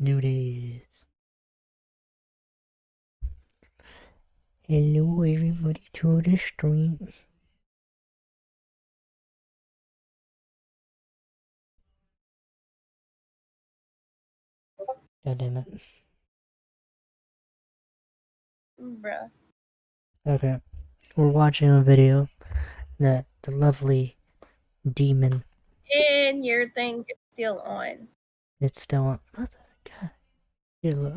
nudies. Hello everybody to the stream. God damn it. Bruh. Okay. We're watching a video that the lovely demon. And your thing is still on. It's still on. What the god?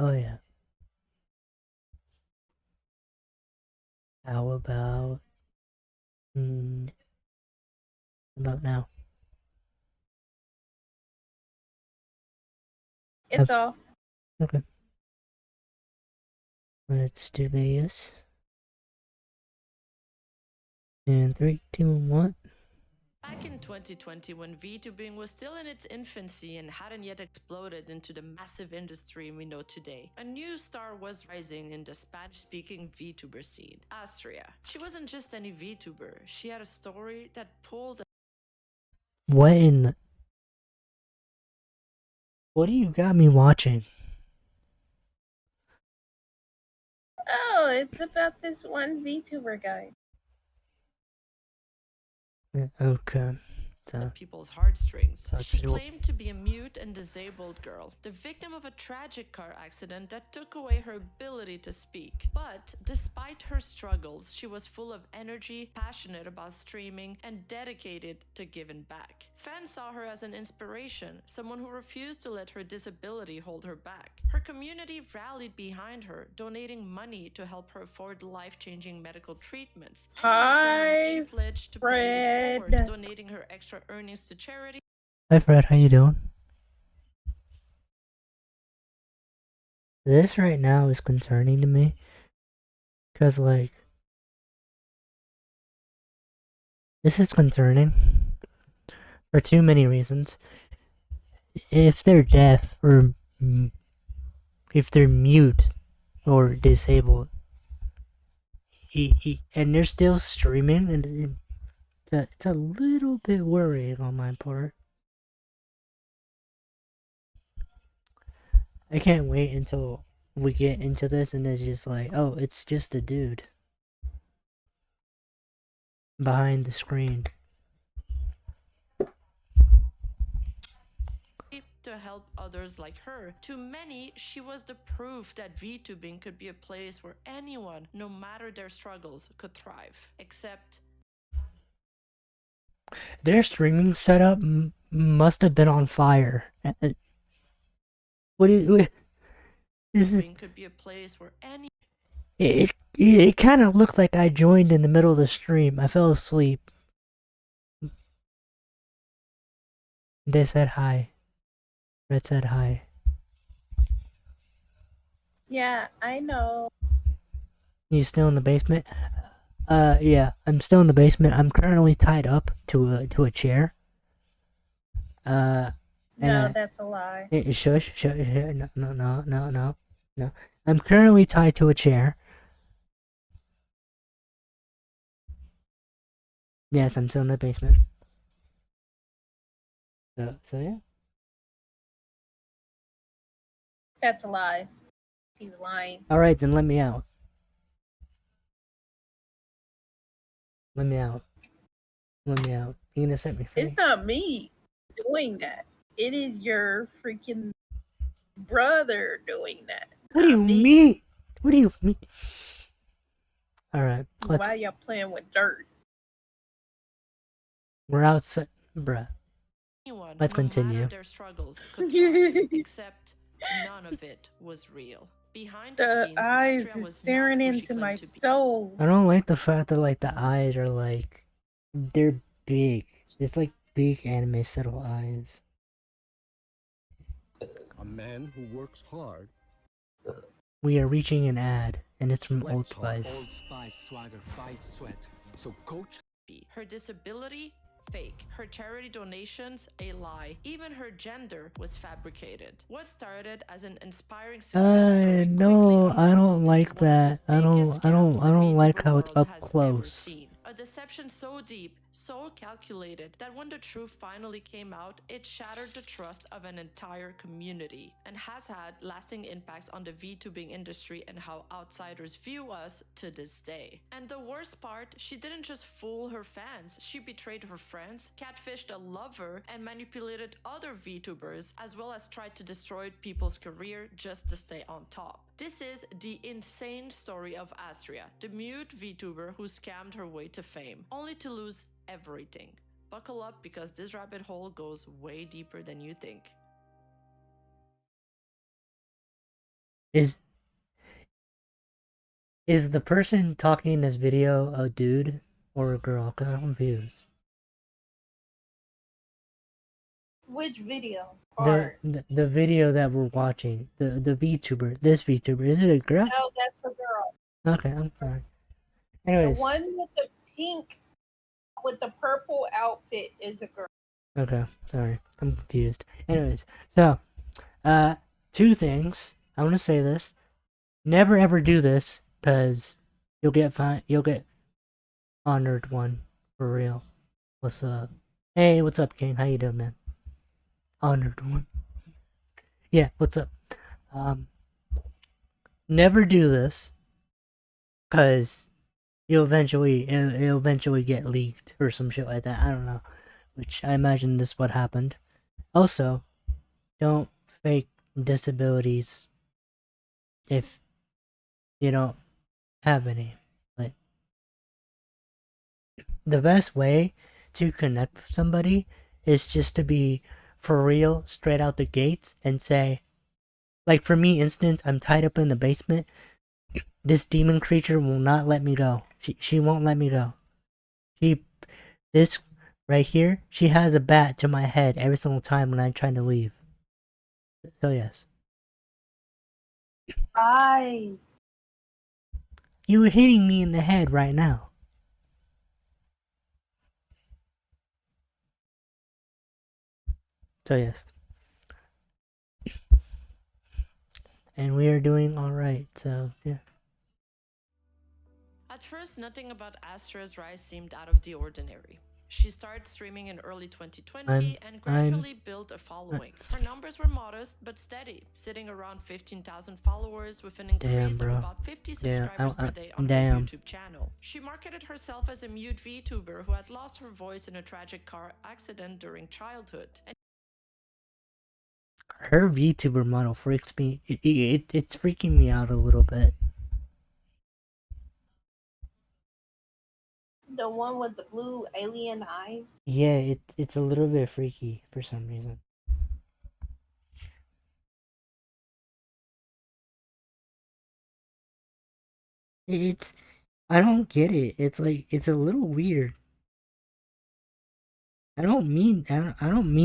Oh yeah. How about about now? It's off. Okay. Let's do this. And 3, 2, 1. Back in 2020, when VTubing was still in its infancy and hadn't yet exploded into the massive industry we know today, a new star was rising in the Spanish-speaking VTuber scene, Astria. She wasn't just any VTuber, she had a story that pulled. What in the... What do you got me watching? Oh, it's about this one VTuber guy. Okay. People's heartstrings. Let's She do it. claimed to be a mute and disabled girl, the victim of a tragic car accident that took away her ability to speak. But despite her struggles, she was full of energy, passionate about streaming, and dedicated to giving back. Fans saw her as an inspiration, someone who refused to let her disability hold her back. Her community rallied behind her, donating money to help her afford life-changing medical treatments. Hi, She pledged to pay Fred. it forward, donating her extra earnings to charity. Hi Fred, how you doing? This right now is concerning to me. Cause like... This is concerning. For too many reasons. If they're deaf or... If they're mute or disabled. And they're still streaming, and it's a little bit worrying on my part. I can't wait until we get into this and it's just like, oh, it's just a dude behind the screen. To help others like her. To many, she was the proof that VTubing could be a place where anyone, no matter their struggles, could thrive. Except... Their streaming setup must have been on fire. What is it? Could be a place where any... It kind of looked like I joined in the middle of the stream. I fell asleep. They said hi. Red said hi. Yeah, I know. You still in the basement? Yeah, I'm still in the basement. I'm currently tied up to a chair. No, that's a lie. Shush. No. I'm currently tied to a chair. Yes, I'm still in the basement. So yeah. That's a lie. He's lying. Alright, then let me out. Let me out. You gonna set me free? It's not me doing that. It is your freaking brother doing that. What do you mean? What do you mean? Alright, let's... Why y'all playing with dirt? We're outside. Bruh. Let's continue. Their struggles could thrive, except none of it was real. Behind the scenes, eyes Astria is was staring not who she into claimed my to be. soul. I don't like the fact that like the eyes are like... They're big. It's like big anime subtle eyes. A man who works hard. We are reaching an ad, and it's from Old Sweat Spice. Old Spice swagger fights sweat. So coach... Her disability, fake. Her charity donations, a lie. Even her gender was fabricated. What started as an inspiring success story No, quickly I don't unfolded like into one of that. the I biggest scams don't the like VTuber how it's world up has ever close. seen. A deception so deep so calculated that when the truth finally came out, it shattered the trust of an entire community and has had lasting impacts on the VTubing industry and how outsiders view us to this day. And the worst part, she didn't just fool her fans, she betrayed her friends, catfished a lover, and manipulated other VTubers, as well as tried to destroy people's career just to stay on top. This is the insane story of Astria, the mute VTuber who scammed her way to fame, only to lose everything. Buckle up because this rabbit hole goes way deeper than you think. Is the person talking in this video a dude or a girl? Because I'm confused. Which video? The video that we're watching, the VTuber, this VTuber, is it a girl? No, that's a girl. Okay, I'm sorry. The Anyways, one with the pink, with the purple outfit is a girl. okay, sorry, I'm confused. Anyways, so, two things. I want to say this: never ever do this, cause you'll get honored one for real. What's up? Hey, what's up, King? How you doing, man? Honored one. Yeah, what's up? Never do this, cause it'll eventually get leaked or some shit like that. I don't know, which I imagine this is what happened. Also, don't fake disabilities if you don't have any. Like, the best way to connect with somebody is just to be for real, straight out the gates, and say, like for me, instance, I'm tied up in the basement. This demon creature will not let me go. She won't let me go. This right here, she has a bat to my head every single time when I'm trying to leave. So yes. Eyes. You were hitting me in the head right now. So yes. And we are doing alright, so yeah. At first, nothing about Astra's rise seemed out of the ordinary. She started streaming in early 2020 and gradually built a following. Her numbers were modest but steady, sitting around 15,000 followers with an increase of about 50 subscribers per day on her YouTube channel. She marketed herself as a mute VTuber who had lost her voice in a tragic car accident during childhood. And her VTuber model freaks me. It's freaking me out a little bit. The one with the blue alien eyes? Yeah, it's a little bit freaky for some reason. I don't get it. It's like, it's a little weird. I don't mean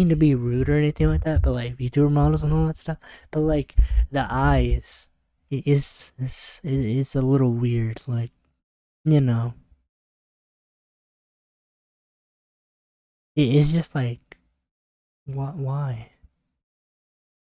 to be rude or anything like that, but like VTuber models and all that stuff. But like the eyes, it's a little weird. Like, you know, it is just like, why?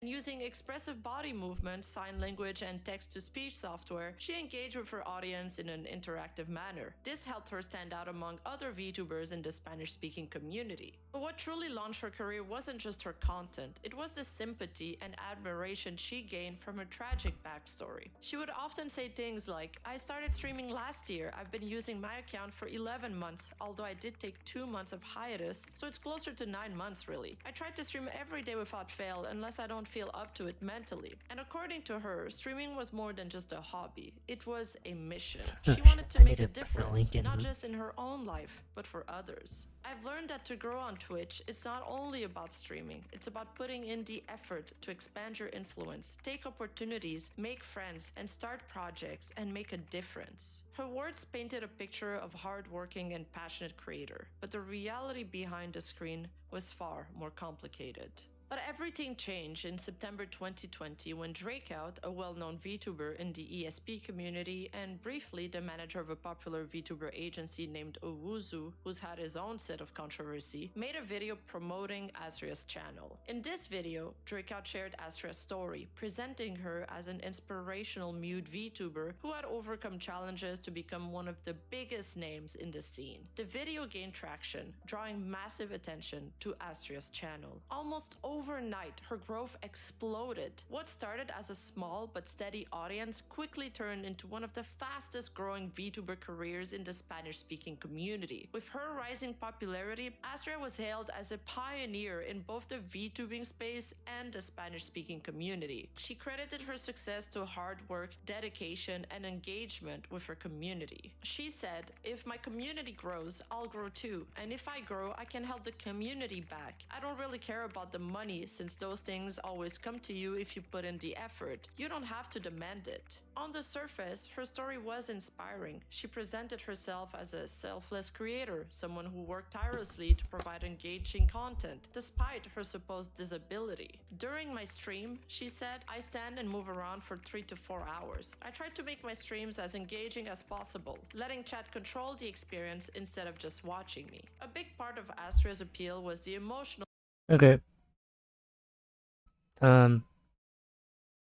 using expressive body movement, sign language, and text-to-speech software, she engaged with her audience in an interactive manner. This helped her stand out among other VTubers in the Spanish-speaking community. But what truly launched her career wasn't just her content, it was the sympathy and admiration she gained from her tragic backstory. She would often say things like, "I started streaming last year, I've been using my account for 11 months, although I did take 2 months of hiatus, so it's closer to 9 months really. I tried to stream every day without fail unless I don't feel up to it mentally." And according to her, streaming was more than just a hobby. It was a mission. She wanted to make a difference, not just in her own life, but for others. I've learned that to grow on Twitch, it's not only about streaming, it's about putting in the effort to expand your influence, take opportunities, make friends, and start projects and make a difference. Her words painted a picture of hardworking and passionate creator, but the reality behind the screen was far more complicated. But everything changed in September 2020 when Drakeout, a well-known VTuber in the ESP community and briefly the manager of a popular VTuber agency named Owuzu, who's had his own set of controversy, made a video promoting Asria's channel. In this video, Drakeout shared Asria's story, presenting her as an inspirational mute VTuber who had overcome challenges to become one of the biggest names in the scene. The video gained traction, drawing massive attention to Asria's channel. Almost overnight, her growth exploded. What started as a small but steady audience quickly turned into one of the fastest growing VTuber careers in the Spanish-speaking community. With her rising popularity, Asria was hailed as a pioneer in both the VTubing space and the Spanish-speaking community. She credited her success to hard work, dedication, and engagement with her community. She said, "If my community grows, I'll grow too, and if I grow, I can help the community back. I don't really care about the money since those things always come to you if you put in the effort. You don't have to demand it." On the surface, her story was inspiring. She presented herself as a selfless creator, someone who worked tirelessly to provide engaging content, despite her supposed disability. "During my stream," she said, "I stand and move around for 3 to 4 hours. I try to make my streams as engaging as possible, letting chat control the experience instead of just watching me." A big part of Astra's appeal was the emotional Okay.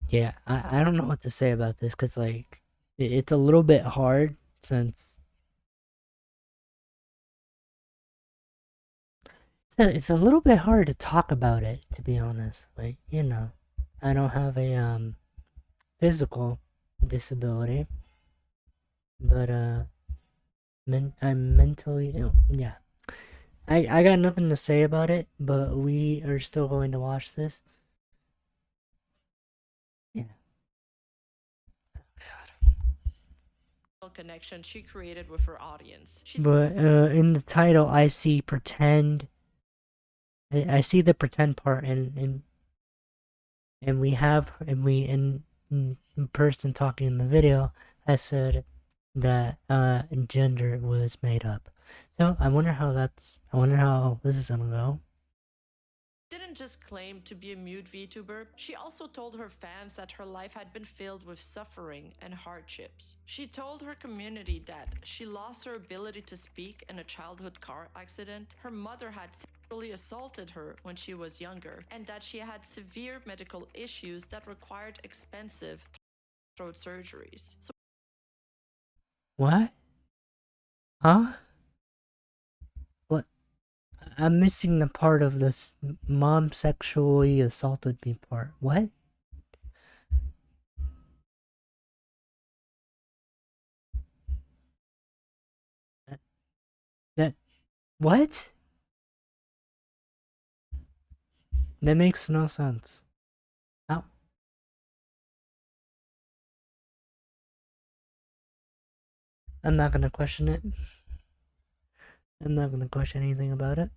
Yeah, I don't know what to say about this because, like, it's a little bit hard since it's a little bit hard to talk about it, to be honest. Like, you know, I don't have a physical disability, but I'm mentally ill. Yeah, I got nothing to say about it, but we are still going to watch this. Yeah. connection she created with her audience. But in the title, I see pretend. I see the pretend part, and we in person talking in the video. I said that gender was made up. So I wonder how this is gonna go. Didn't just claim to be a mute VTuber, she also told her fans that her life had been filled with suffering and hardships. She told her community that she lost her ability to speak in a childhood car accident, her mother had sexually assaulted her when she was younger, and that she had severe medical issues that required expensive throat surgeries. So What? Huh? What? I'm missing the part of this mom sexually assaulted me part. What? That what? That makes no sense. How? I'm not gonna question it. I'm not gonna question anything about it.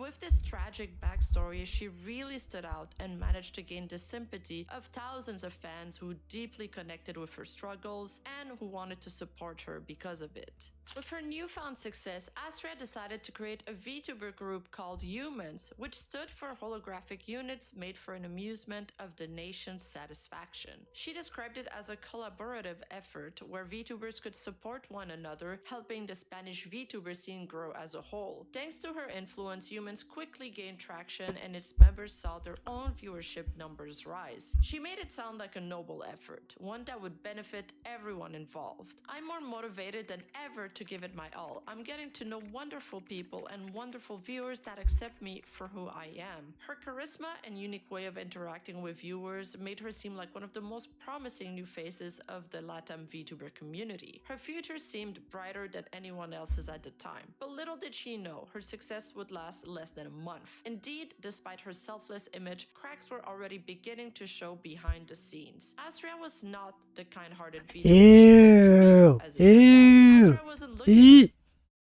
with this tragic backstory, she really stood out and managed to gain the sympathy of thousands of fans who deeply connected with her struggles and who wanted to support her because of it. With her newfound success, Asria decided to create a VTuber group called Humans, which stood for holographic units made for an amusement of the nation's satisfaction. She described it as a collaborative effort where VTubers could support one another, helping the Spanish VTuber scene grow as a whole. Thanks to her influence, Humans quickly gained traction and its members saw their own viewership numbers rise. She made it sound like a noble effort, one that would benefit everyone involved. "I'm more motivated than ever to give it my all. I'm getting to know wonderful people and wonderful viewers that accept me for who I am." Her charisma and unique way of interacting with viewers made her seem like one of the most promising new faces of the LATAM VTuber community. Her future seemed brighter than anyone else's at the time. But little did she know, her success would last less than a month. Indeed, despite her selfless image, cracks were already beginning to show behind the scenes. Asria was not the kind-hearted VTuber Ew. as it turned out. Asria wasn't looking.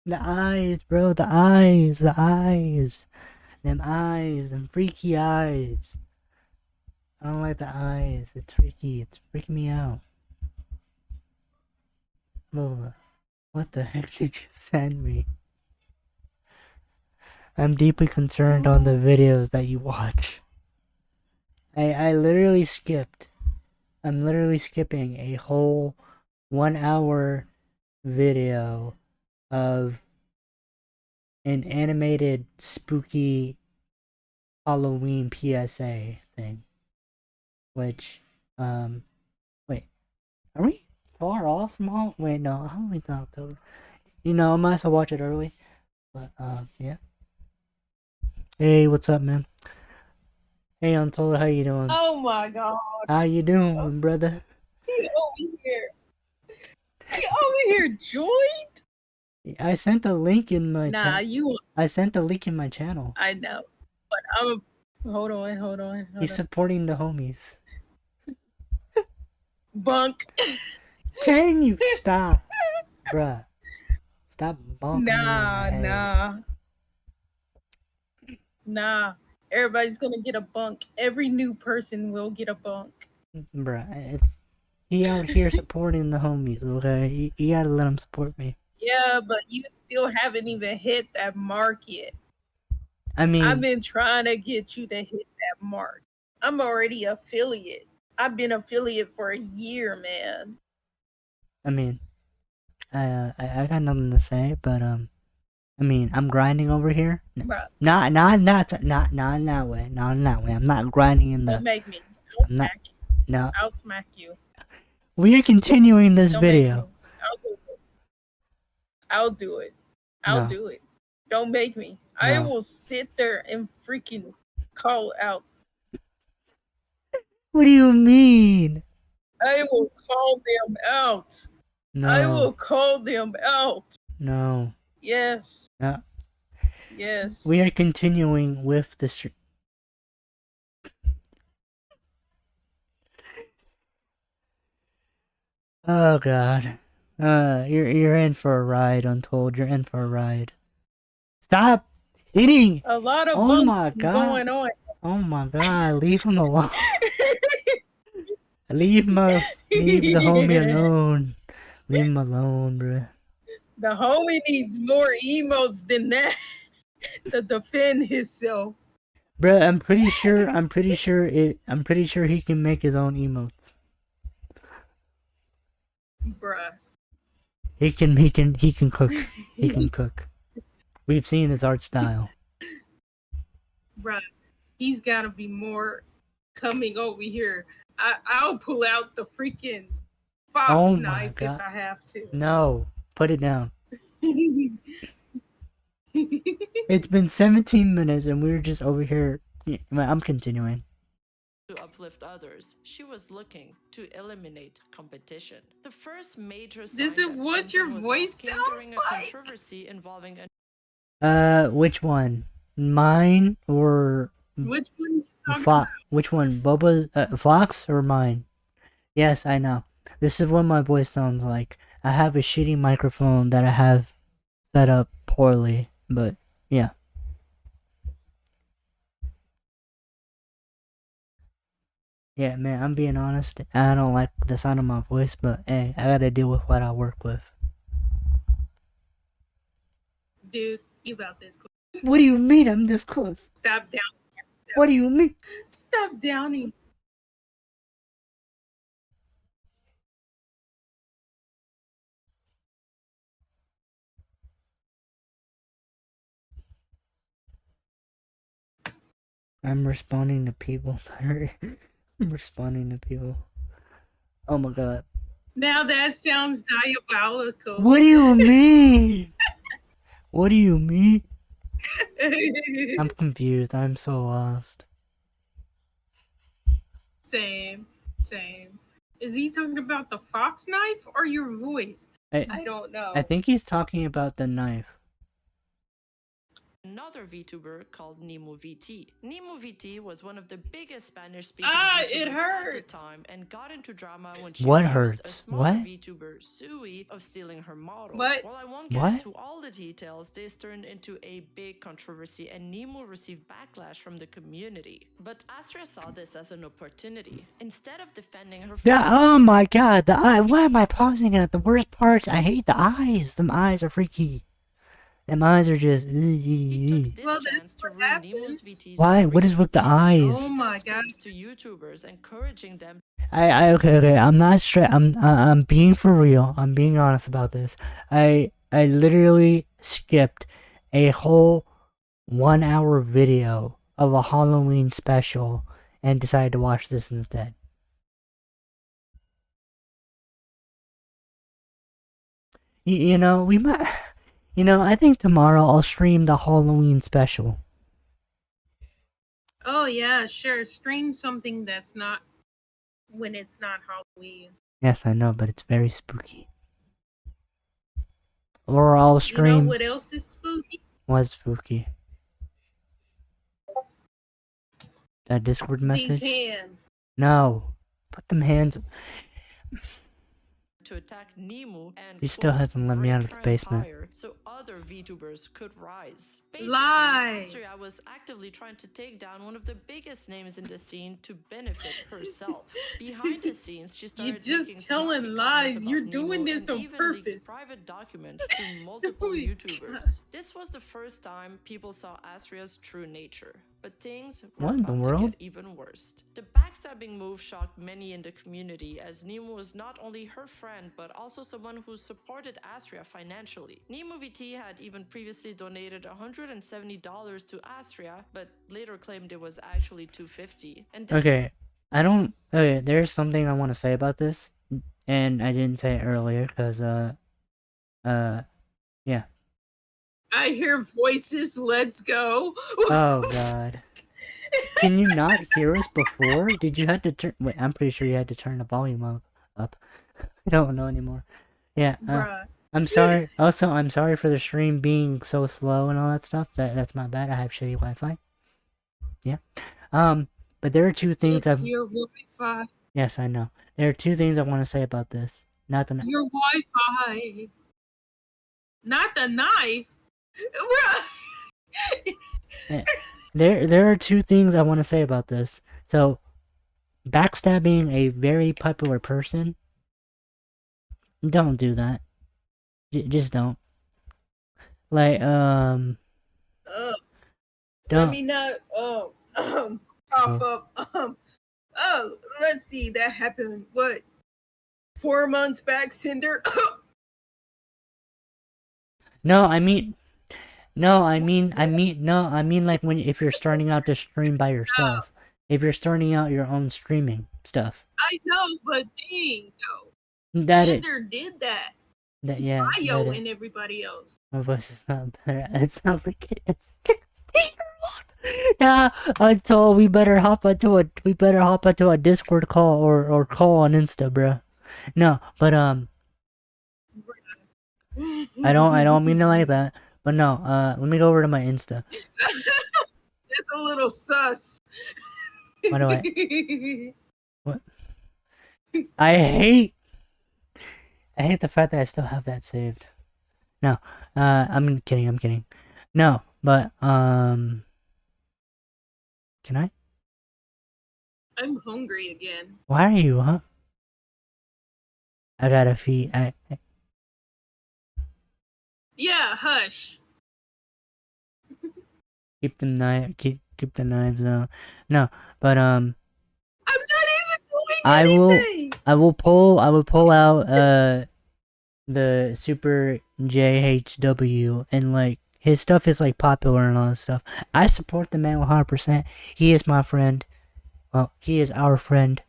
The eyes, bro. The eyes. Them eyes. Them freaky eyes. I don't like the eyes. It's freaky. It's freaking me out. Oh, what the heck did you send me? I'm deeply concerned on the videos that you watch. I literally skipped. I'm literally skipping a whole 1 hour video of an animated spooky Halloween PSA thing. Which, wait, are we far off from Halloween? Wait, no, Halloween's not October. You know, I might as well watch it early. But, yeah. Hey, what's up, man? Hey, Untold, how you doing? Oh my god. How you doing, brother? He over here. He over here joined? I sent a link in my Nah, channel. you. I sent a link in my channel. I know. But I'm. Hold on. He's supporting the homies. Bunk. Can you stop, bruh? Stop bonking me in the head. Nah. Everybody's gonna get a bunk. Every new person will get a bunk. Bruh, he out here supporting the homies, okay? You gotta let him support me. Yeah, but you still haven't even hit that mark yet. I mean, I've been trying to get you to hit that mark. I'm already affiliate. I've been affiliate for a year, man. I mean, I got nothing to say, but I mean, I'm grinding over here. Bruh, Not in that way. Not in that way. I'm not grinding in don't the. make me. I'll I'm not. smack you. No, I'll smack you. we are continuing this Don't make video. me. I'll do it. I'll No. do it. Don't make me. No. I will sit there and freaking call out. What do you mean? I will call them out. No. I will call them out. No. Yes. No. Yes. We are continuing with the stream. Oh god. You're in for a ride, Untold. You're in for a ride. Stop eating. A lot of Oh my god. going on. Oh my god. Leave him alone. Leave the homie alone. Leave him alone, bruh. The homie needs more emotes than that to defend himself. Bruh, I'm pretty sure he can make his own emotes. Bruh. He can cook. He can cook. We've seen his art style. Bruh. He's gotta be more coming over here. I'll pull out the freaking fox knife if I have to. No, put it down. It's been 17 minutes and we're just over here. I'm continuing. To uplift others, she was looking to eliminate competition. The first major sign This is that what your something was voice asking sounds during a like. controversy involving a Which one? Mine or Which one? Which one? Boba, Fox or mine? Yes, I know. This is what my voice sounds like. I have a shitty microphone that I have set up poorly, but yeah. Yeah, man, I'm being honest. I don't like the sound of my voice, but hey, I gotta deal with what I work with. Dude, you about this close. What do you mean I'm this close? Stop downing yourself. What do you mean? Stop downing. I'm responding to people that are... I'm responding to people. Oh my god. Now that sounds diabolical. What do you mean? What do you mean? I'm confused. I'm so lost. Same. Is he talking about the fox knife or your voice? I don't know. I think he's talking about the knife. another VTuber called Nemo VT. Nemo VT was one of the biggest Spanish-speaking it VTubers at the hurts. time and got into drama when she What accused hurts? a smaller What? VTuber, Sui, of stealing her model. What? While I won't get What? into all the details, this turned into a big controversy and Nemo received backlash from the community. But Astria saw this as an opportunity. Instead of defending her Oh my god, the eye. Why am I pausing at the worst parts? I hate the eyes. Them eyes are freaky. Them eyes are just. He took this Well, chance that's to what ruin Nemo's happens. VT's Why? What is career. with the He's eyes? Oh my does God. films to YouTubers, encouraging them Okay. I'm not straight. I'm being for real. I'm being honest about this. I literally skipped a whole 1 hour video of a Halloween special and decided to watch this instead. You know, we might. You know, I think tomorrow I'll stream the Halloween special. Oh yeah, sure. Stream something that's not when it's not Halloween. Yes, I know, but it's very spooky. Or I'll You know stream what else is spooky? what's spooky. That Discord These message? hands. No. Put them hands. to attack Nemo and He still quote, hasn't let me break out of the her basement. empire so other VTubers could rise. Basically, Lies. Astria was actively trying to take down one of the biggest names in the scene to benefit herself. Behind the scenes, she started just making telling snarky lies. comments You're about doing Nemo this and on even leaked purpose. private documents to multiple Oh my YouTubers. This was the first time people saw Astria's true nature. But things were What in the about to world? get even worse. The backstabbing move shocked many in the community, as Nemo was not only her friend but also someone who supported Astria financially. Nemo VT had even previously donated $170 to Astria, but later claimed it was actually $250. And this Okay. Okay, there's something I want to say about this. And I didn't say it earlier because, yeah. I hear voices. Let's go. Oh, God. Can you not hear us before? Did you have to turn... Wait, I'm pretty sure you had to turn the volume up. I don't know anymore. Yeah, Bruh. I'm sorry. Also, I'm sorry for the stream being so slow and all that stuff. That's my bad. I have shitty Wi-Fi. Yeah. But there are two things It's your Wi-Fi. Yes, I know. There are two things I want to say about this. Not the... Your Wi-Fi. Not the knife. Bruh. Eh, there are two things I want to say about this. So, backstabbing a very popular person, don't do that. Just don't. Like, Let don't. me not cough up. Let's see. That happened. What? 4 months back, Cinder. No, I mean like if you're starting out to stream by yourself. If you're starting out your own streaming stuff. I know, but dang, though. Cinder did that. Yeah. Mayo and everybody else. My voice is not better. It's not like it's 16-year-old. Yeah, until we better hop onto a Discord call or call on Insta, bro. No, but I don't mean it like that. But no, let me go over to my Insta. That's a little sus. What do I? What? I hate the fact that I still have that saved. No, I'm kidding. No, but can I? I'm hungry again. Why are you, huh? I gotta feed. Yeah, hush. Keep the knives out. No, but I'm not even doing anything. I will pull out the Super JHW, and like his stuff is like popular and all that stuff. I support the man 100%. He is my friend. Well, he is our friend.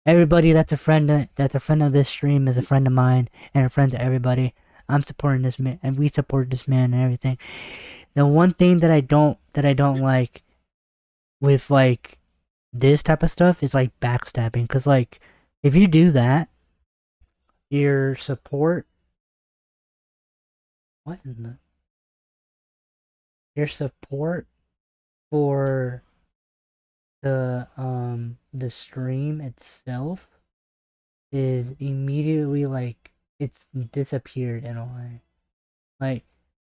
Everybody that's a friend of this stream is a friend of mine and a friend to everybody. I'm supporting this man, and we support this man and everything. The one thing that I don't like with like this type of stuff is like backstabbing, because like if you do that, your support your support for the stream itself is immediately like it's disappeared in a way. Like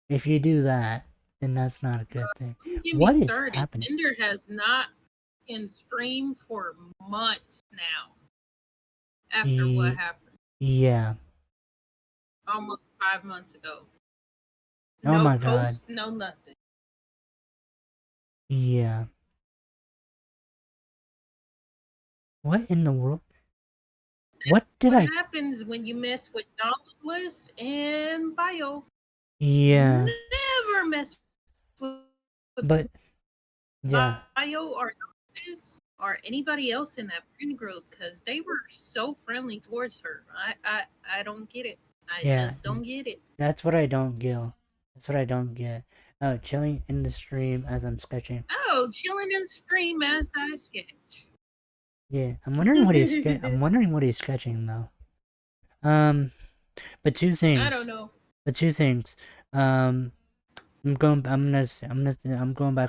if you do that, then that's not a good thing. What is happening? Cinder has not in stream for months now. After what happened. Yeah. almost 5 months ago. Oh No my god. post, no nothing. Yeah. What in the world? What That's did what I? happens when you mess with knowledgeless and bio. Yeah. Never mess with But yeah. bio or knowledgeless or anybody else in that friend group because they were so friendly towards her. I don't get it. I Yeah. just don't get it. That's what I don't get. That's what I don't get. Oh, chilling in the stream as I'm sketching. Oh, chilling in the stream as I sketch. Yeah, I'm wondering what he's I'm wondering what he's sketching though. But two things. I don't know. But two things. I'm going back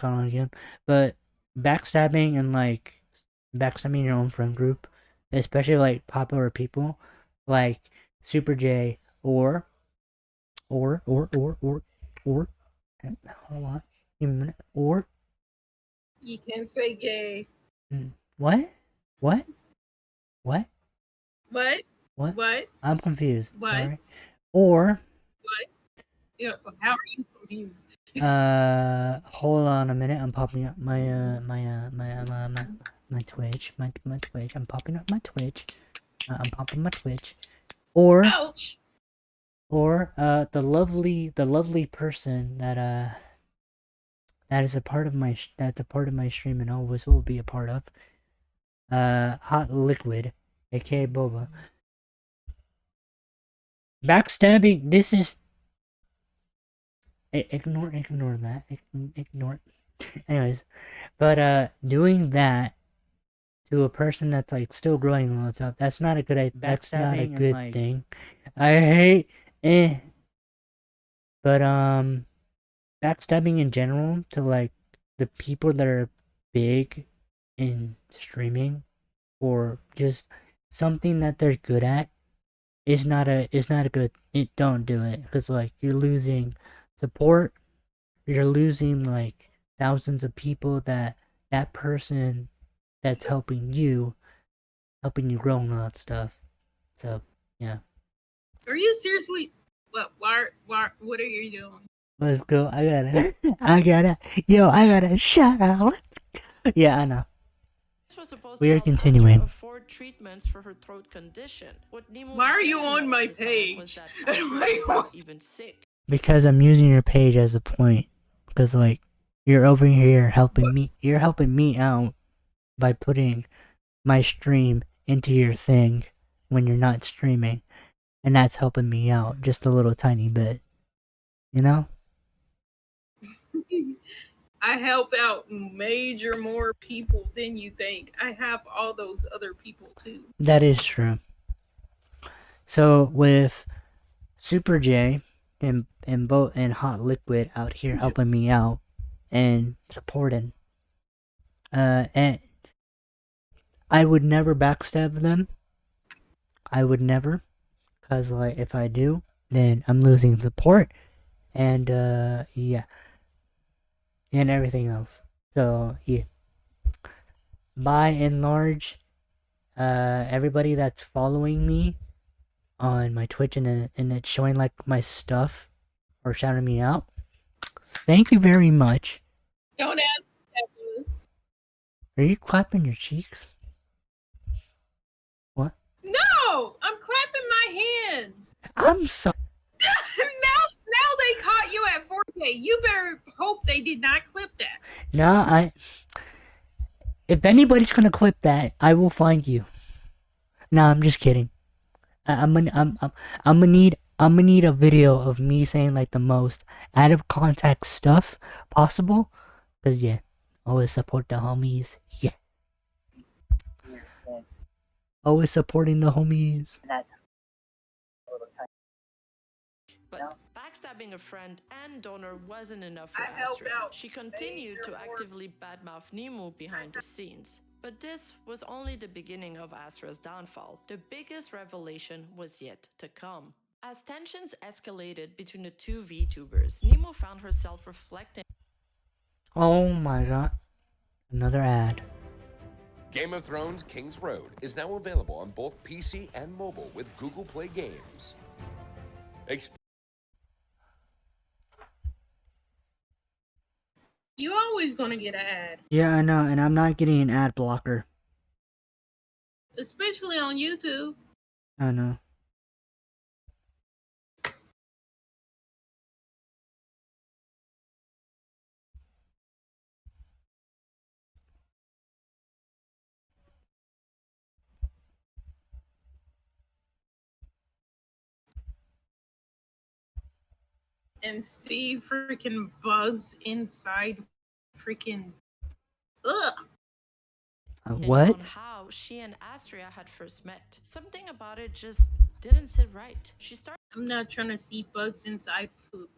on it again. But backstabbing and like backstabbing your own friend group, especially like popular people, like Super J or hold on, give me a minute. Or You can't say gay. what? What? What? What? What? What? I'm confused. What? Sorry. Or What? Yeah, how are you confused? hold on a minute. I'm popping up my Twitch. My Twitch. I'm popping up my Twitch. I'm popping my Twitch. Or Ouch. or the lovely person that is a part of my that's a part of my stream and always will be a part of Hot Liquid, aka Boba. Backstabbing. This is ignore that. Ignore. Anyways, but doing that to a person that's like still growing and all that stuff, that's not a good. That's not a good like, thing. I hate. But backstabbing in general to like the people that are big in streaming or just something that they're good at is not a good. Don't do it because like you're losing support. You're losing like thousands of people that person that's helping you grow and all that stuff. So yeah. Are you seriously? What? What are you doing? Let's go. I gotta shut up. Yeah, I know. Was supposed We to are help continuing. Astra afford treatments for her throat condition. What Nemo Why are you didn't on know my at the time was page? that Astra wasn't even sick. Because I'm using your page as a point. Because like you're over here helping me. You're helping me out by putting my stream into your thing when you're not streaming, and that's helping me out just a little tiny bit. You know? I help out major more people than you think. I have all those other people too. That is true. So with Super J and Hot Liquid out here helping me out and supporting, and I would never backstab them. I would never, cause like if I do, then I'm losing support, and yeah, and everything else. So yeah, by and large, everybody that's following me on my Twitch and it's showing like my stuff or shouting me out, thank you very much. Don't ask me that, Lewis. Are you clapping your cheeks? What? No, I'm clapping my hands. I'm sorry. now they caught you at 4K. You better hope they did not clip that. No, if anybody's gonna clip that, I will find you. No, I'm just kidding. I'm gonna need a video of me saying like the most out of context stuff possible. Cause yeah, always support the homies. Yeah. Always supporting the homies. But backstabbing a friend and donor wasn't enough for I helped Astra. out She continued to major more- actively badmouth Nemo behind the scenes. But this was only the beginning of Astra's downfall. The biggest revelation was yet to come. As tensions escalated between the two VTubers, Nemo found herself reflecting. Oh my god. Another ad. Game of Thrones King's Road is now available on both PC and mobile with Google Play Games. Exp- You always gonna get an ad, Yeah, I know, and I'm not getting an ad blocker. especially on YouTube. I know. And see freaking bugs inside freaking ugh. What? On how she and Astria had first met. Something about it just didn't sit right. She started I'm not trying to see bugs inside food.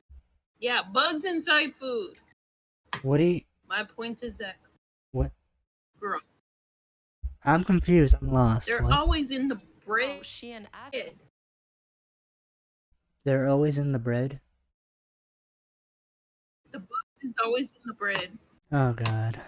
Yeah, bugs inside food. What do you... My point is that What? girl, I'm confused. I'm lost. they're What? always in the bread. how she and Astria They're always in the bread? The bugs is always in the bread. Oh, God.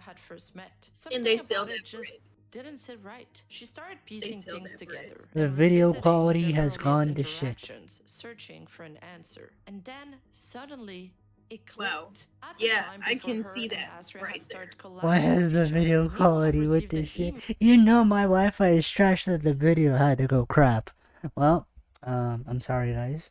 had first met. Something And they sell about it that just bread. didn't sit right. She started piecing sell things that bread. together. The and video revisiting quality their has earliest gone to shit. interactions, searching for an answer. And then suddenly it clicked. Wow. At the Yeah, time, I before can her see and that Astria right had there. started Why collaborating has with the each other, video Nemo had quality with received this an shit? email You know my Wi-Fi is trash, that the video had to go crap. Well, I'm sorry, guys.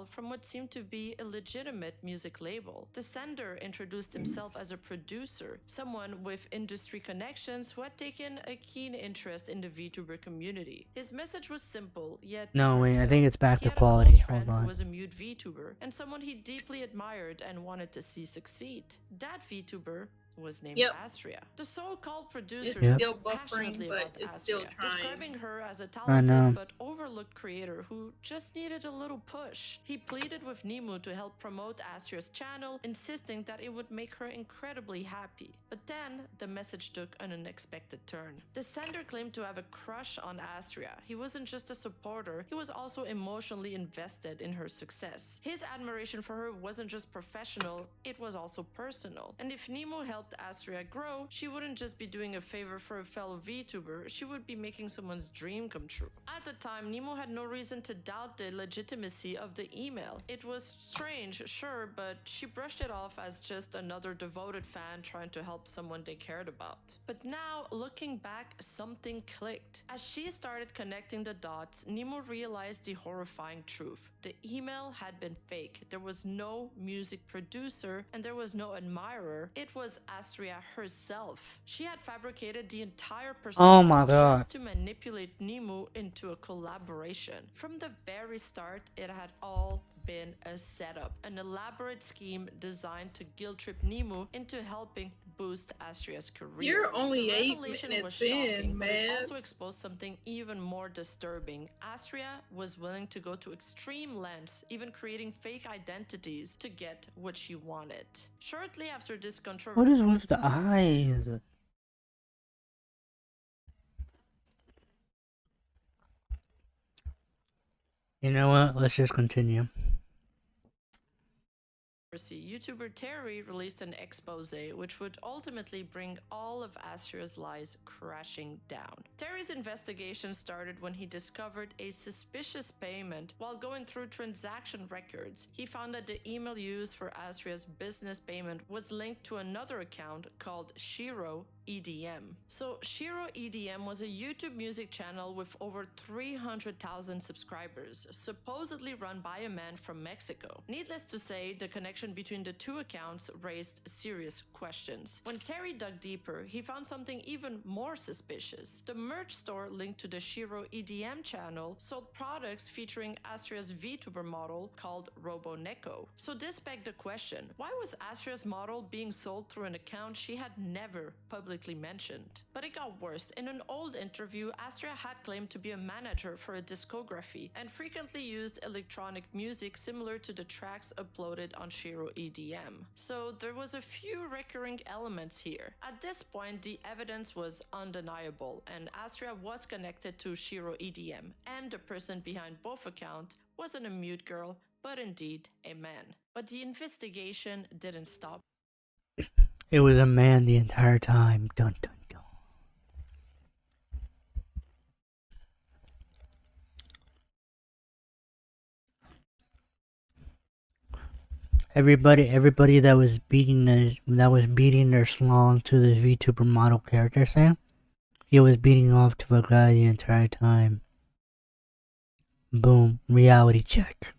from what seemed to be a legitimate music label. The sender introduced himself as a producer, someone with industry connections who had taken a keen interest in the VTuber community. His message was simple, yet No, wait, I think heartfelt. it's back He to had a quality. close Hold friend who on. was a mute VTuber and someone he deeply admired and wanted to see succeed. That VTuber was named Yep. Astria. The so-called producer It's Yep. still spoke buffering, passionately but about it's still Astria, trying. describing her as a I know. talented but overlooked creator who just needed a little push. He pleaded with Nemo to help promote Astria's channel, insisting that it would make her incredibly happy. But then the message took an unexpected turn. The sender claimed to have a crush on Astria. He wasn't just a supporter, he was also emotionally invested in her success. His admiration for her wasn't just professional, it was also personal. And if Nemo helped Astria grow, she wouldn't just be doing a favor for a fellow VTuber, she would be making someone's dream come true. At the time, Nemo had no reason to doubt the legitimacy of the email. It was strange, sure, but she brushed it off as just another devoted fan trying to help someone they cared about. But now, looking back, something clicked. As she started connecting the dots, Nemo realized the horrifying truth. The email had been fake. There was no music producer and there was no admirer. It was Astria herself. She had fabricated the entire persona Oh my God. just to manipulate Nemo into a collaboration. From the very start, it had all been a setup, an elaborate scheme designed to guilt trip Nemo into helping boost Astria's career. You're only The 8 revelation minutes was shocking, in, but it man. also exposed something even more disturbing. Astria was willing to go to extreme lengths, even creating fake identities to get what she wanted. Shortly after this controversy, What is with the eyes? You know what? Let's just continue. YouTuber Terry released an expose which would ultimately bring all of Astria's lies crashing down. Terry's investigation started when he discovered a suspicious payment while going through transaction records. He found that the email used for Astria's business payment was linked to another account called Shiro EDM. So Shiro EDM was a YouTube music channel with over 300,000 subscribers, supposedly run by a man from Mexico. Needless to say, the connection between the two accounts raised serious questions. When Terry dug deeper, he found something even more suspicious. The merch store linked to the Shiro EDM channel sold products featuring Astria's VTuber model called RoboNeko. So this begged the question, why was Astria's model being sold through an account she had never publicly mentioned? But it got worse. In an old interview, Astria had claimed to be a manager for a discography and frequently used electronic music similar to the tracks uploaded on Shiro EDM. So there was a few recurring elements here. At this point, the evidence was undeniable, and Astria was connected to Shiro EDM, and the person behind both accounts wasn't a mute girl, but indeed a man. But the investigation didn't stop. It was a man the entire time. Dun dun dun. Everybody that was beating their schlong to the VTuber model character thing, he was beating off to a guy the entire time. Boom, reality check.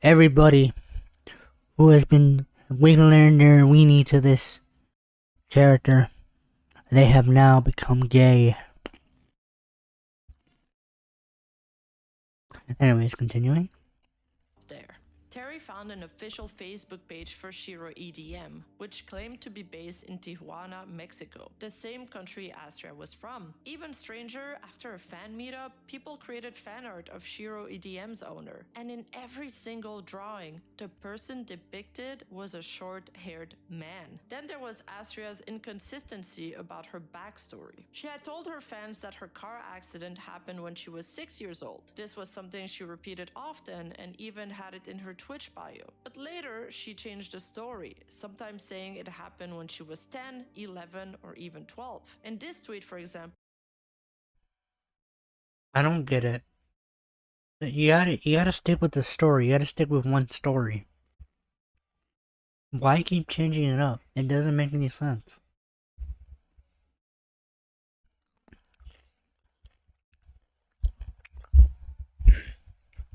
Everybody who has been wiggling their weenie to this character, they have now become gay. Anyways, continuing. There. Terry found an official Facebook page for Shiro EDM, which claimed to be based in Tijuana, Mexico, the same country Astria was from. Even stranger, after a fan meetup, people created fan art of Shiro EDM's owner, and in every single drawing, the person depicted was a short-haired man. Then there was Astria's inconsistency about her backstory. She had told her fans that her car accident happened when she was 6 years old. This was something she repeated often and even had it in her Twitch bio. But later, she changed the story, sometimes saying it happened when she was 10, 11, or even 12. In this tweet, for example, I don't get it. You gotta stick with the story. You gotta stick with one story. Why keep changing it up? It doesn't make any sense.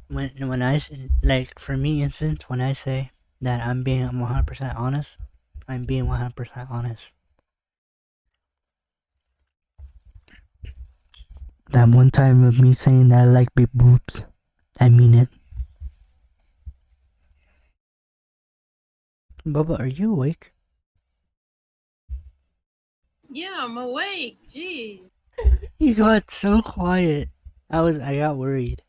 When I like, for me instance, when I say that I'm being 100% honest, I'm being 100% honest. That one time of me saying that I like big boobs, I mean it. Bubba, are you awake? Yeah, I'm awake. Gee. You got so quiet. I got worried.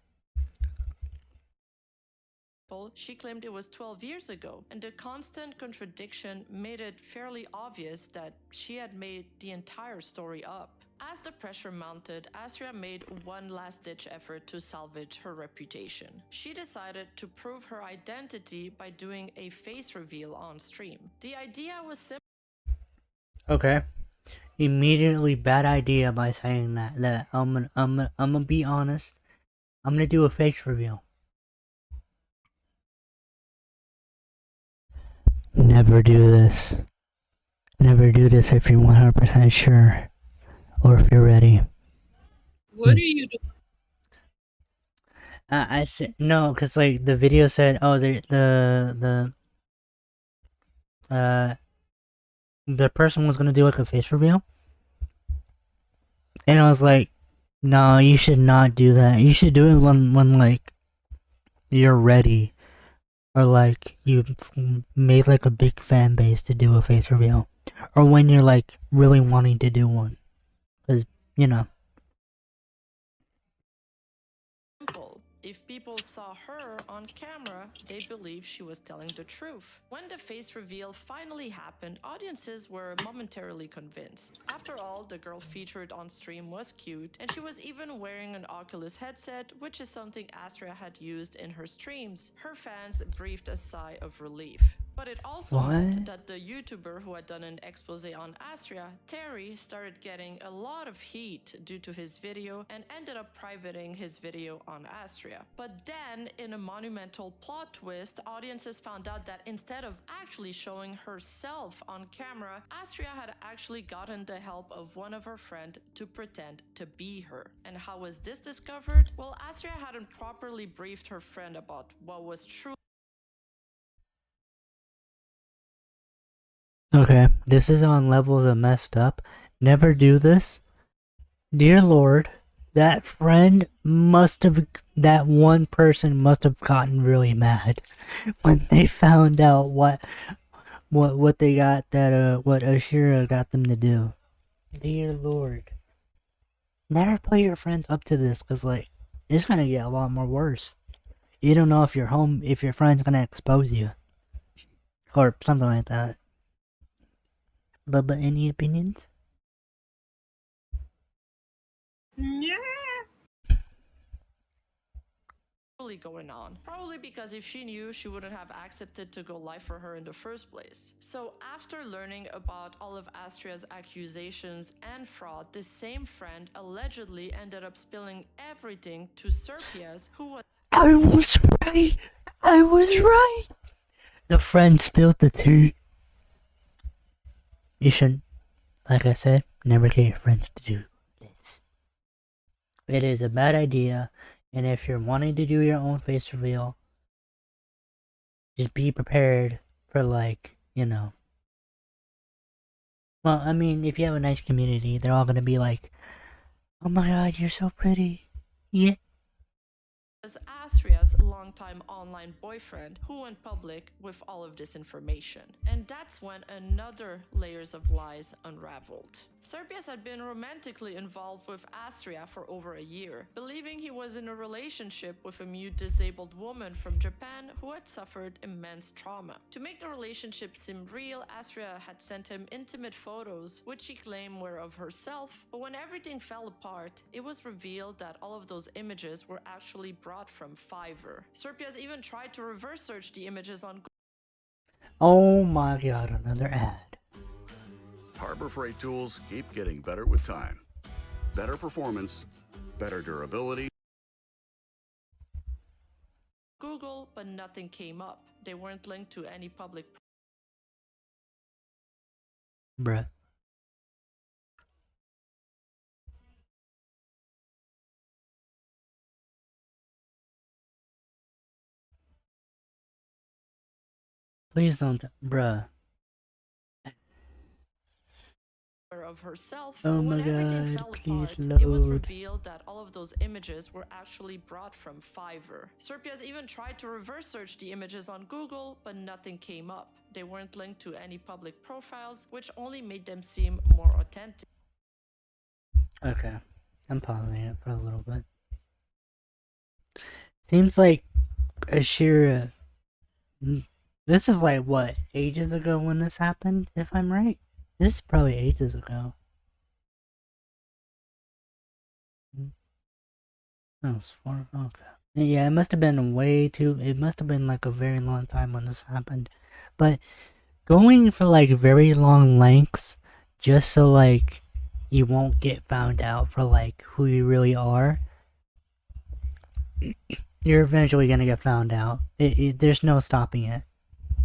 she claimed it was 12 years ago, and the constant contradiction made it fairly obvious that she had made the entire story up. As the pressure mounted, Astria made one last-ditch effort to salvage her reputation. She decided to prove her identity by doing a face reveal on stream. The idea was simple. Okay. Immediately bad idea by saying that I'm gonna be honest. I'm gonna do a face reveal. Never do this. Never do this if you're 100% sure, or if you're ready. What are you doing? I said no, cause like the video said, oh, the person was gonna do like a face reveal, and I was like, no, you should not do that. You should do it when like you're ready, or like you've made like a big fan base to do a face reveal, or when you're like really wanting to do one, cause you know. If people saw her on camera, they believed she was telling the truth. When the face reveal finally happened, audiences were momentarily convinced. After all, the girl featured on stream was cute, and she was even wearing an Oculus headset, which is something Astria had used in her streams. Her fans breathed a sigh of relief. But it also meant that the YouTuber who had done an expose on Astria, Terry, started getting a lot of heat due to his video and ended up privating his video on Astria. But then, in a monumental plot twist, audiences found out that instead of actually showing herself on camera, Astria had actually gotten the help of one of her friends to pretend to be her. And how was this discovered? Well, Astria hadn't properly briefed her friend about what was true. Okay, this is on levels of messed up. Never do this. Dear Lord, that one person must have gotten really mad when they found out what they got what Ashira got them to do. Dear Lord. Never put your friends up to this, cause like it's gonna get a lot more worse. You don't know if your friend's gonna expose you. Or something like that. But any opinions? Yeah. Going on. Probably because if she knew, she wouldn't have accepted to go live for her in the first place. So after learning about all of Astria's accusations and fraud, the same friend allegedly ended up spilling everything to Serpias, who was I was right. I was right. The friend spilled the tea. You shouldn't, like I said, never get your friends to do this. It is a bad idea, and if you're wanting to do your own face reveal, just be prepared for, like, you know. Well, I mean, if you have a nice community, they're all gonna be like, oh my god, you're so pretty. Yeah. As Astria's longtime online boyfriend who went public with all of this information. And that's when another layers of lies unraveled. Serpias had been romantically involved with Astria for over a year, believing he was in a relationship with a mute disabled woman from Japan who had suffered immense trauma. To make the relationship seem real, Astria had sent him intimate photos, which she claimed were of herself, but when everything fell apart, it was revealed that all of those images were actually brought from Fiverr. Serpias even tried to reverse search the images on Google. Oh my god, another ad. Harbor Freight tools keep getting better with time. Better performance, better durability. Google, but nothing came up. They weren't linked to any public. Bruh. Please don't, bruh. Of herself, Oh but my when everything god, fell please apart, it was load. revealed that all of those images were actually brought from Fiverr. Serpias even tried to reverse search the images on Google, but nothing came up. They weren't linked to any public profiles, which only made them seem more authentic. Okay, I'm pausing it for a little bit. Seems like Ashira. This is like what, ages ago when this happened, if I'm right? This is probably ages ago. That was 4. Okay. Yeah, it must have been it must have been like a very long time when this happened. But going for like very long lengths just so like you won't get found out for like who you really are, you're eventually gonna get found out. There's no stopping it.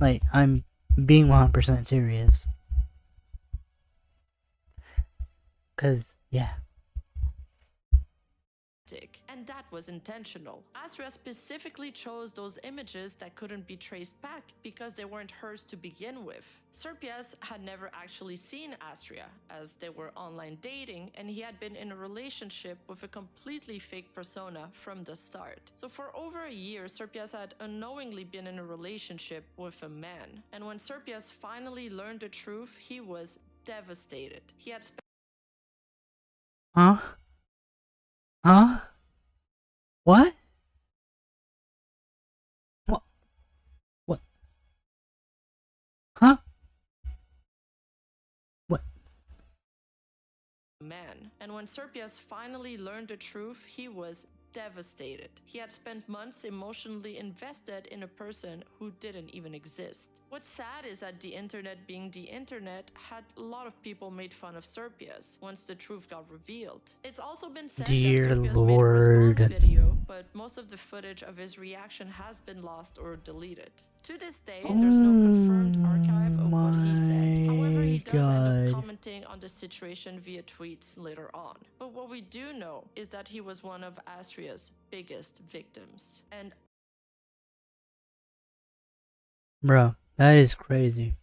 Like, I'm being 100% serious. Cause, yeah. And that was intentional. Astria specifically chose those images that couldn't be traced back because they weren't hers to begin with. Serpias had never actually seen Astria, as they were online dating and he had been in a relationship with a completely fake persona from the start. So for over a year, Serpias had unknowingly been in a relationship with a man. And when Serpias finally learned the truth, he was devastated. He had spent Huh? Huh? What? What? What? Huh? What? man. And when Serpias finally learned the truth, he was devastated. He had spent months emotionally invested in a person who didn't even exist. What's sad is that the internet, being the internet, had a lot of people made fun of Serpias once the truth got revealed. It's also been said Dear that Serpias Lord. made a response video, but most of the footage of his reaction has been lost or deleted. To this day, there's no confirmed archive of what he said. However, he does end up commenting on the situation via tweets later on. But what we do know is that he was one of Astria's biggest victims. And Bro, that is crazy.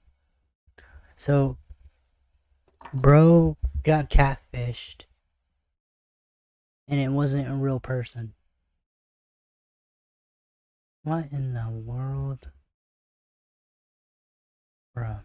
So, bro got catfished. And it wasn't a real person. What in the world? Bro.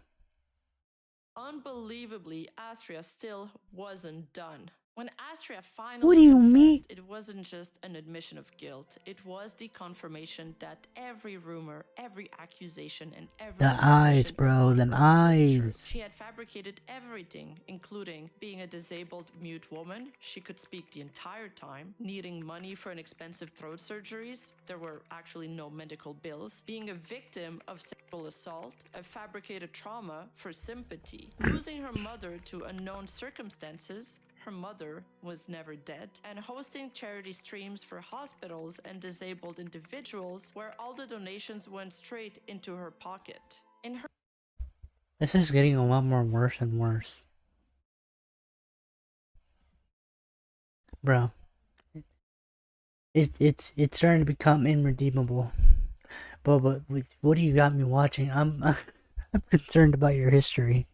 unbelievably, Astria still wasn't done. When Astria What finally do you confessed, mean? it wasn't just an admission of guilt. It was the confirmation that every rumor, every accusation, and every The eyes, suspicion bro, about them her was true. eyes. She had fabricated everything, including being a disabled mute woman. She could speak the entire time, needing money for an expensive throat surgeries. There were actually no medical bills. Being a victim of sexual assault, a fabricated trauma for sympathy, losing her mother to unknown circumstances, her mother was never dead, and hosting charity streams for hospitals and disabled individuals where all the donations went straight into her pocket. In her This is getting a lot more worse and worse. Bro. It's starting to become irredeemable. But what do you got me watching? I'm concerned about your history.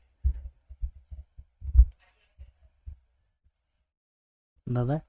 Bubba?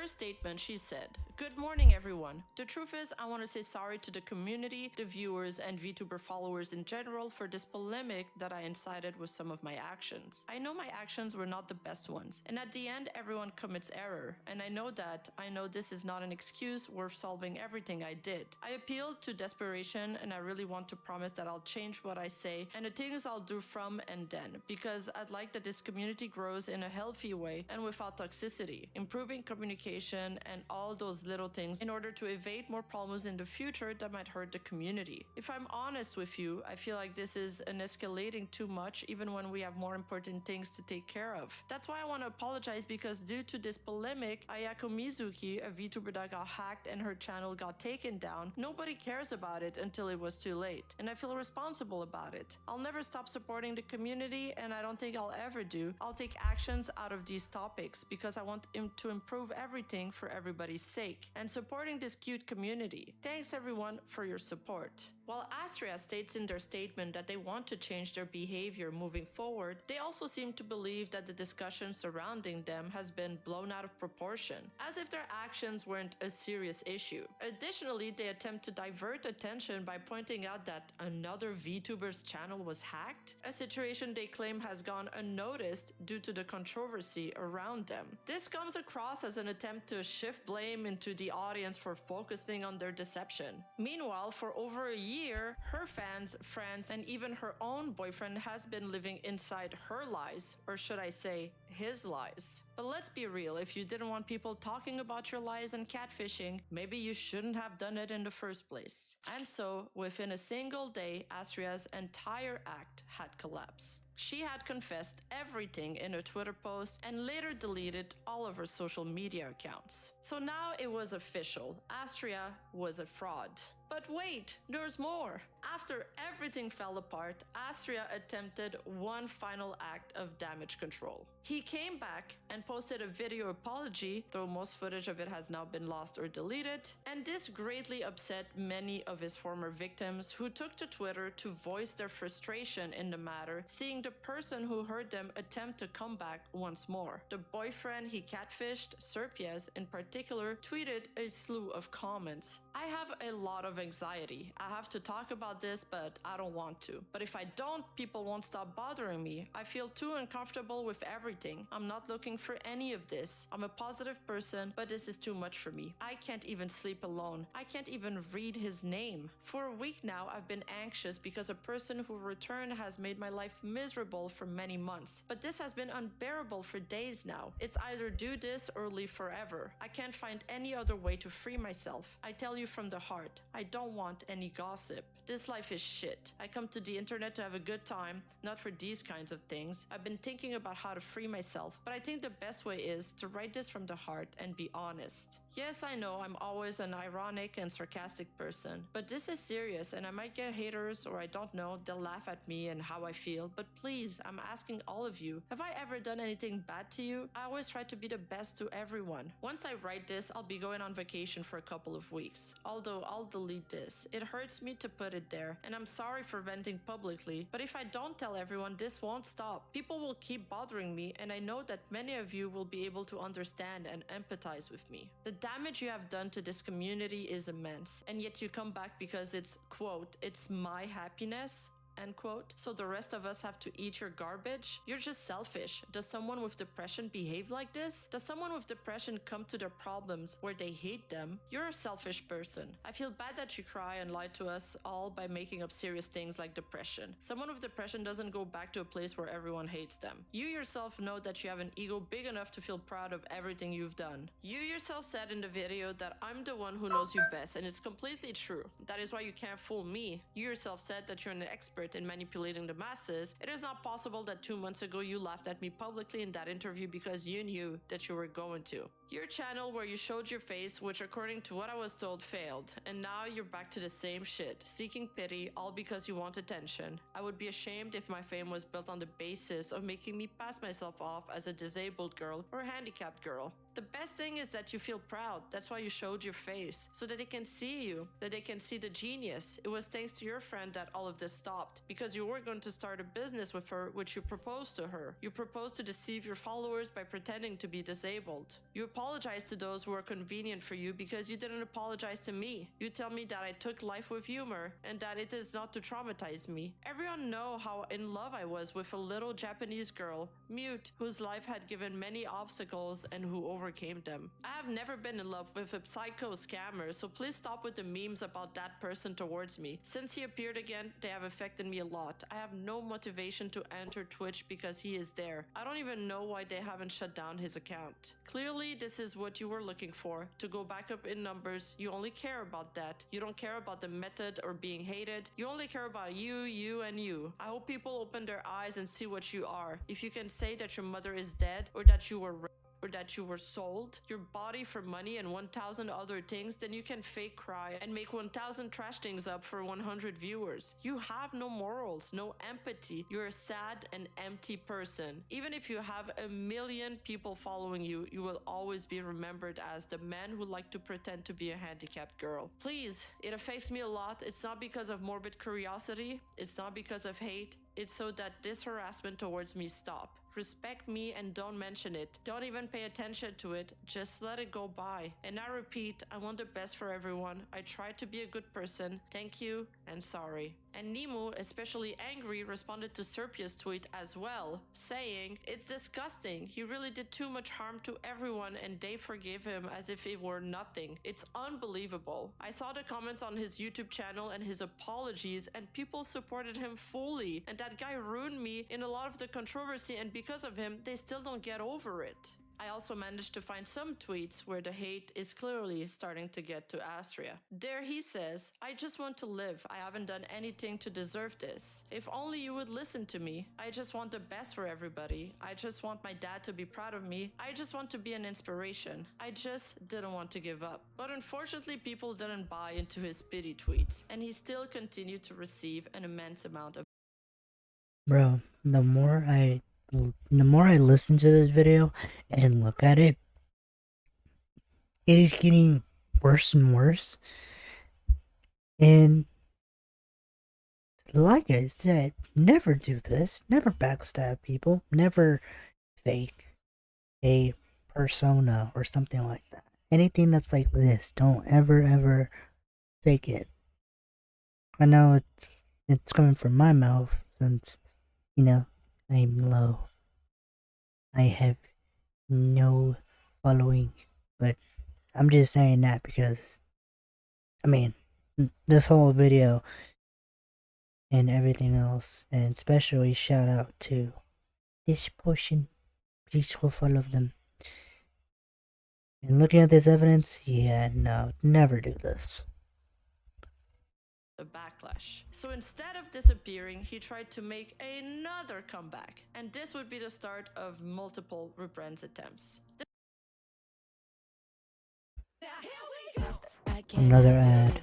her statement, she said, "Good morning, everyone. The truth is, I want to say sorry to the community, the viewers, and VTuber followers in general for this polemic that I incited with some of my actions. I know my actions were not the best ones, and at the end, everyone commits error, and I know that. I know this is not an excuse worth solving everything I did. I appealed to desperation, and I really want to promise that I'll change what I say and the things I'll do from and then, because I'd like that this community grows in a healthy way and without toxicity, improving communication and all those little things in order to evade more problems in the future that might hurt the community. If I'm honest with you, I feel like this is an escalating too much even when we have more important things to take care of. That's why I want to apologize, because due to this polemic, Ayako Mizuki, a VTuber that got hacked and her channel got taken down, nobody cares about it until it was too late, and I feel responsible about it. I'll never stop supporting the community, and I don't think I'll ever do. I'll take actions out of these topics because I want to improve everything for everybody's sake and supporting this cute community. Thanks everyone for your support." While Astria states in their statement that they want to change their behavior moving forward, they also seem to believe that the discussion surrounding them has been blown out of proportion, as if their actions weren't a serious issue. Additionally, they attempt to divert attention by pointing out that another VTuber's channel was hacked, a situation they claim has gone unnoticed due to the controversy around them. This comes across as an attempt to shift blame into the audience for focusing on their deception. Meanwhile, for over a year, her fans, friends, and even her own boyfriend has been living inside her lies, or should I say, his lies. But let's be real, if you didn't want people talking about your lies and catfishing, maybe you shouldn't have done it in the first place. And so, within a single day, Astria's entire act had collapsed. She had confessed everything in a Twitter post and later deleted all of her social media accounts. So now it was official, Astria was a fraud. But wait, there's more. After everything fell apart, Astria attempted one final act of damage control. He came back and posted a video apology, though most footage of it has now been lost or deleted, and this greatly upset many of his former victims who took to Twitter to voice their frustration in the matter, seeing the person who hurt them attempt to come back once more. The boyfriend he catfished, Serpies in particular, tweeted a slew of comments. "I have a lot of anxiety. I have to talk about this, but I don't want to. But if I don't, people won't stop bothering me. I feel too uncomfortable with everything. I'm not looking for any of this. I'm a positive person, but this is too much for me. I can't even sleep alone. I can't even read his name. For a week now, I've been anxious because a person who returned has made my life miserable for many months. But this has been unbearable for days now. It's either do this or leave forever. I can't find any other way to free myself. I tell you from the heart, I don't want any gossip. This life is shit. I come to the internet to have a good time, not for these kinds of things. I've been thinking about how to free myself, but I think the best way is to write this from the heart and be honest. Yes, I know I'm always an ironic and sarcastic person, but this is serious and I might get haters, or I don't know, they'll laugh at me and how I feel, but please, I'm asking all of you, have I ever done anything bad to you? I always try to be the best to everyone. Once I write this, I'll be going on vacation for a couple of weeks, although I'll delete this. It hurts me to put it there, and I'm sorry for venting publicly, but if I don't tell everyone, this won't stop. People will keep bothering me, and I know that many of you will be able to understand and empathize with me. The damage you have done to this community is immense, and yet you come back because it's, quote, it's my happiness, end quote. So the rest of us have to eat your garbage? You're just selfish. Does someone with depression behave like this? Does someone with depression come to their problems where they hate them? You're a selfish person. I feel bad that you cry and lie to us all by making up serious things like depression. Someone with depression doesn't go back to a place where everyone hates them. You yourself know that you have an ego big enough to feel proud of everything you've done. You yourself said in the video that I'm the one who knows you best, and it's completely true. That is why you can't fool me. You yourself said that you're an expert expert in manipulating the masses, it is not possible that 2 months ago you laughed at me publicly in that interview because you knew that you were going to. Your channel where you showed your face, which according to what I was told failed, and now you're back to the same shit, seeking pity all because you want attention. I would be ashamed if my fame was built on the basis of making me pass myself off as a disabled girl or a handicapped girl. The best thing is that you feel proud. That's why you showed your face, so that they can see you, that they can see the genius. It was thanks to your friend that all of this stopped, because you were going to start a business with her, which you proposed to her. You proposed to deceive your followers by pretending to be disabled. You apologized to those who are convenient for you because you didn't apologize to me. You tell me that I took life with humor and that it is not to traumatize me. Everyone know how in love I was with a little Japanese girl, mute, whose life had given many obstacles and who overcame them. I have never been in love with a psycho scammer, so please stop with the memes about that person towards me. Since he appeared again, they have affected me a lot. I have no motivation to enter Twitch because he is there. I don't even know why they haven't shut down his account. Clearly, this is what you were looking for, to go back up in numbers. You only care about that. You don't care about the method or being hated. You only care about you, and you. I hope people open their eyes and see what you are. If you can say that your mother is dead, or that you were raped, or that you were sold your body for money and 1,000 other things, then you can fake cry and make 1,000 trash things up for 100 viewers. You have no morals, no empathy. You're a sad and empty person. Even if you have 1 million people following you, you will always be remembered as the man who liked to pretend to be a handicapped girl. Please, it affects me a lot. It's not because of morbid curiosity. It's not because of hate. It's so that this harassment towards me stop. Respect me and don't mention it. Don't even pay attention to it. Just let it go by. And I repeat, I want the best for everyone. I try to be a good person. Thank you and sorry. And Nemu, especially angry, responded to Serpia's tweet as well, saying, "It's disgusting. He really did too much harm to everyone and they forgave him as if it were nothing. It's unbelievable." I saw the comments on his YouTube channel and his apologies, and people supported him fully. And that guy ruined me in a lot of the controversy, and because of him, they still don't get over it. I also managed to find some tweets where the hate is clearly starting to get to Astria. There he says, "I just want to live. I haven't done anything to deserve this. If only you would listen to me. I just want the best for everybody. I just want my dad to be proud of me. I just want to be an inspiration. I just didn't want to give up." But unfortunately, people didn't buy into his pity tweets, and he still continued to receive an immense amount of. Bro, the more I listen to this video and look at it, it is getting worse and worse. And like I said, never do this. Never backstab people. Never fake a persona or something like that. Anything that's like this, don't ever fake it. I know it's coming from my mouth since, I'm low. I have no following, but I'm just saying that because, this whole video and everything else, and especially shout out to this portion, please go follow them. And looking at this evidence, yeah, no, never do this. A backlash. So instead of disappearing, he tried to make another comeback, and this would be the start of multiple rebrand attempts. Another ad.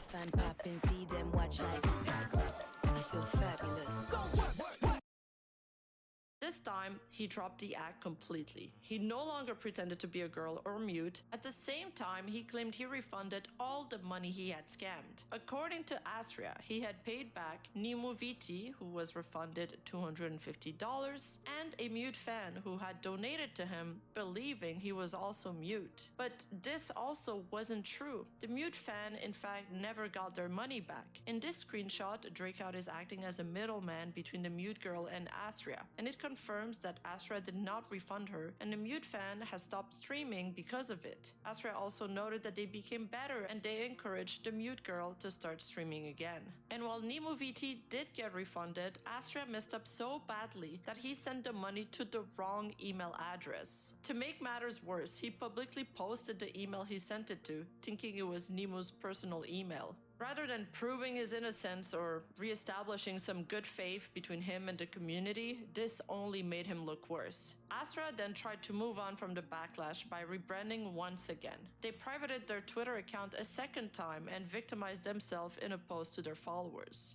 This time, he dropped the act completely. He no longer pretended to be a girl or mute. At the same time, he claimed he refunded all the money he had scammed. According to Astria, he had paid back Nemu VT, who was refunded $250, and a mute fan who had donated to him, believing he was also mute. But this also wasn't true. The mute fan, in fact, never got their money back. In this screenshot, Drakeout is acting as a middleman between the mute girl and Astria, and it confirms that Astra did not refund her, and the mute fan has stopped streaming because of it. Astra also noted that they became better and they encouraged the mute girl to start streaming again. And while Nemo VT did get refunded, Astra messed up so badly that he sent the money to the wrong email address. To make matters worse, he publicly posted the email he sent it to, thinking it was Nemo's personal email. Rather than proving his innocence or re-establishing some good faith between him and the community, this only made him look worse. Astra then tried to move on from the backlash by rebranding once again. They privated their Twitter account a second time and victimized themselves in a post to their followers.